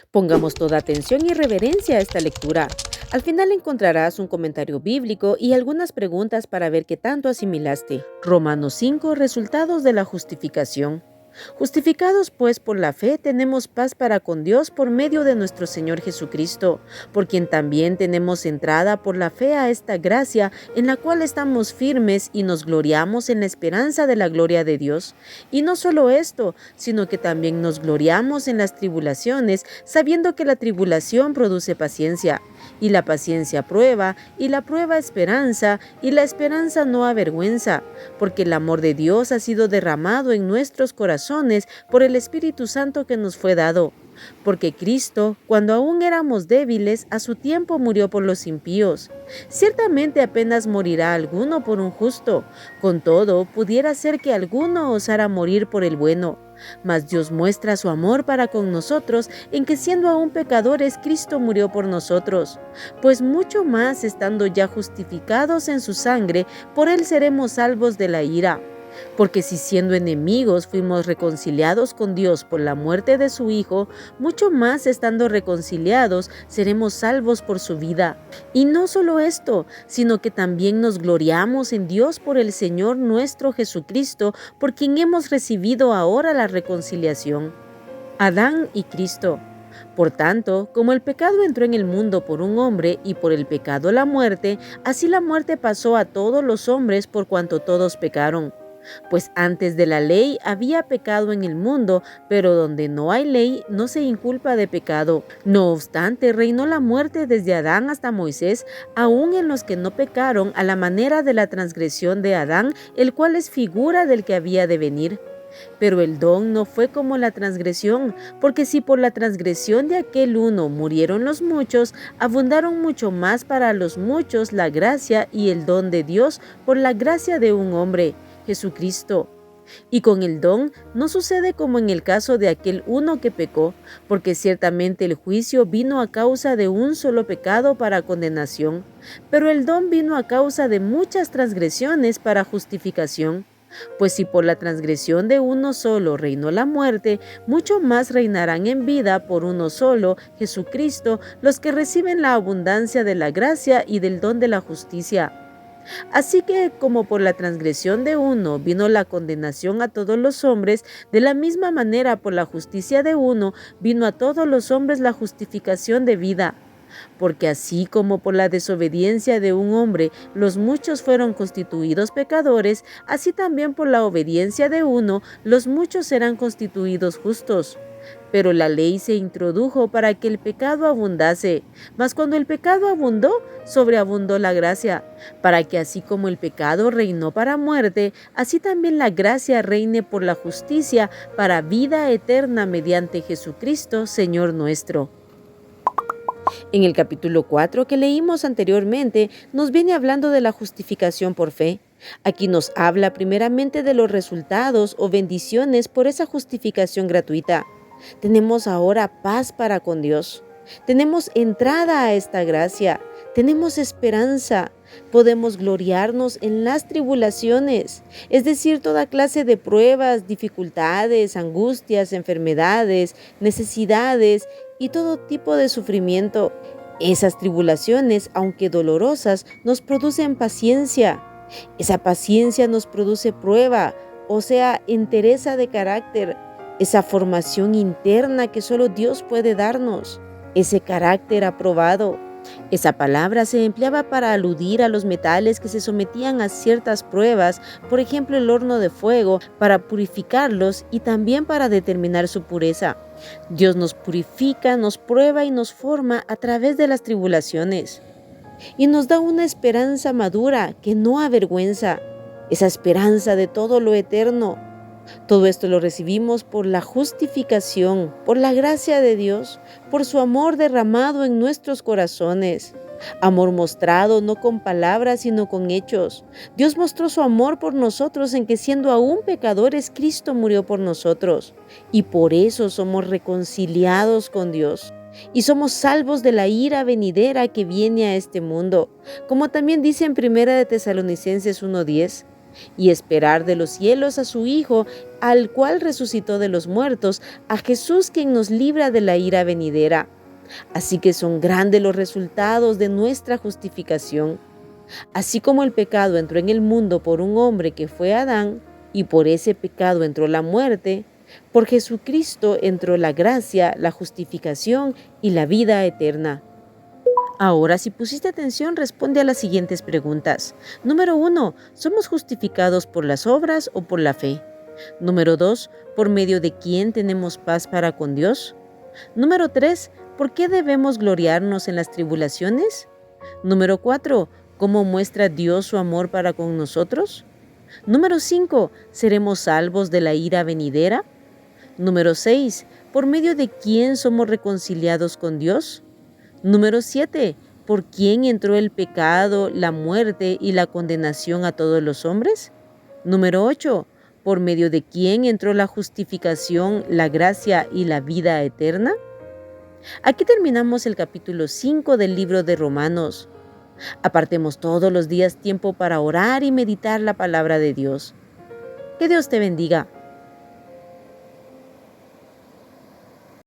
Pongamos toda atención y reverencia a esta lectura. Al final encontrarás un comentario bíblico y algunas preguntas para ver qué tanto asimilaste. Romanos 5, resultados de la justificación. Justificados pues por la fe tenemos paz para con Dios por medio de nuestro Señor Jesucristo, por quien también tenemos entrada por la fe a esta gracia en la cual estamos firmes y nos gloriamos en la esperanza de la gloria de Dios. Y no solo esto, sino que también nos gloriamos en las tribulaciones, sabiendo que la tribulación produce paciencia, y la paciencia prueba, y la prueba esperanza, y la esperanza no avergüenza, porque el amor de Dios ha sido derramado en nuestros corazones por el Espíritu Santo que nos fue dado. Porque Cristo, cuando aún éramos débiles, a su tiempo murió por los impíos. Ciertamente apenas morirá alguno por un justo, con todo pudiera ser que alguno osara morir por el bueno. Mas Dios muestra su amor para con nosotros en que siendo aún pecadores Cristo murió por nosotros. Pues mucho más estando ya justificados en su sangre, por él seremos salvos de la ira. Porque si siendo enemigos fuimos reconciliados con Dios por la muerte de su Hijo, mucho más estando reconciliados seremos salvos por su vida. Y no solo esto, sino que también nos gloriamos en Dios por el Señor nuestro Jesucristo, por quien hemos recibido ahora la reconciliación. Adán y Cristo. Por tanto, como el pecado entró en el mundo por un hombre y por el pecado la muerte, así la muerte pasó a todos los hombres por cuanto todos pecaron. Pues antes de la ley había pecado en el mundo, pero donde no hay ley no se inculpa de pecado. No obstante, reinó la muerte desde Adán hasta Moisés, aun en los que no pecaron a la manera de la transgresión de Adán, el cual es figura del que había de venir. Pero el don no fue como la transgresión, porque si por la transgresión de aquel uno murieron los muchos, abundaron mucho más para los muchos la gracia y el don de Dios por la gracia de un hombre, Jesucristo. Y con el don no sucede como en el caso de aquel uno que pecó, porque ciertamente el juicio vino a causa de un solo pecado para condenación, pero el don vino a causa de muchas transgresiones para justificación. Pues si por la transgresión de uno solo reinó la muerte, mucho más reinarán en vida por uno solo, Jesucristo, los que reciben la abundancia de la gracia y del don de la justicia. Así que, como por la transgresión de uno vino la condenación a todos los hombres, de la misma manera por la justicia de uno vino a todos los hombres la justificación de vida. Porque así como por la desobediencia de un hombre los muchos fueron constituidos pecadores, así también por la obediencia de uno los muchos serán constituidos justos. Pero la ley se introdujo para que el pecado abundase, mas cuando el pecado abundó, sobreabundó la gracia, para que así como el pecado reinó para muerte, así también la gracia reine por la justicia para vida eterna mediante Jesucristo, Señor nuestro. En el capítulo 4 que leímos anteriormente, nos viene hablando de la justificación por fe. Aquí nos habla primeramente de los resultados o bendiciones por esa justificación gratuita. Tenemos ahora paz para con Dios. Tenemos entrada a esta gracia. Tenemos esperanza. Podemos gloriarnos en las tribulaciones, es decir, toda clase de pruebas, dificultades, angustias, enfermedades, necesidades y todo tipo de sufrimiento. Esas tribulaciones, aunque dolorosas, nos producen paciencia. Esa paciencia nos produce prueba, o sea, entereza de carácter, esa formación interna que solo Dios puede darnos, ese carácter aprobado. Esa palabra se empleaba para aludir a los metales que se sometían a ciertas pruebas, por ejemplo el horno de fuego, para purificarlos y también para determinar su pureza. Dios nos purifica, nos prueba y nos forma a través de las tribulaciones. Y nos da una esperanza madura que no avergüenza, esa esperanza de todo lo eterno. Todo esto lo recibimos por la justificación, por la gracia de Dios, por su amor derramado en nuestros corazones. Amor mostrado no con palabras, sino con hechos. Dios mostró su amor por nosotros en que siendo aún pecadores, Cristo murió por nosotros. Y por eso somos reconciliados con Dios. Y somos salvos de la ira venidera que viene a este mundo. Como también dice en 1 de Tesalonicenses 1:10. Y esperar de los cielos a su Hijo, al cual resucitó de los muertos, a Jesús quien nos libra de la ira venidera. Así que son grandes los resultados de nuestra justificación. Así como el pecado entró en el mundo por un hombre que fue Adán, y por ese pecado entró la muerte, por Jesucristo entró la gracia, la justificación y la vida eterna. Ahora, si pusiste atención, responde a las siguientes preguntas. Número 1. ¿Somos justificados por las obras o por la fe? Número 2. ¿Por medio de quién tenemos paz para con Dios? Número 3. ¿Por qué debemos gloriarnos en las tribulaciones? Número 4. ¿Cómo muestra Dios su amor para con nosotros? Número 5. ¿Seremos salvos de la ira venidera? Número 6. ¿Por medio de quién somos reconciliados con Dios? Número 7. ¿Por quién entró el pecado, la muerte y la condenación a todos los hombres? Número 8. ¿Por medio de quién entró la justificación, la gracia y la vida eterna? Aquí terminamos el capítulo 5 del libro de Romanos. Apartemos todos los días tiempo para orar y meditar la palabra de Dios. Que Dios te bendiga.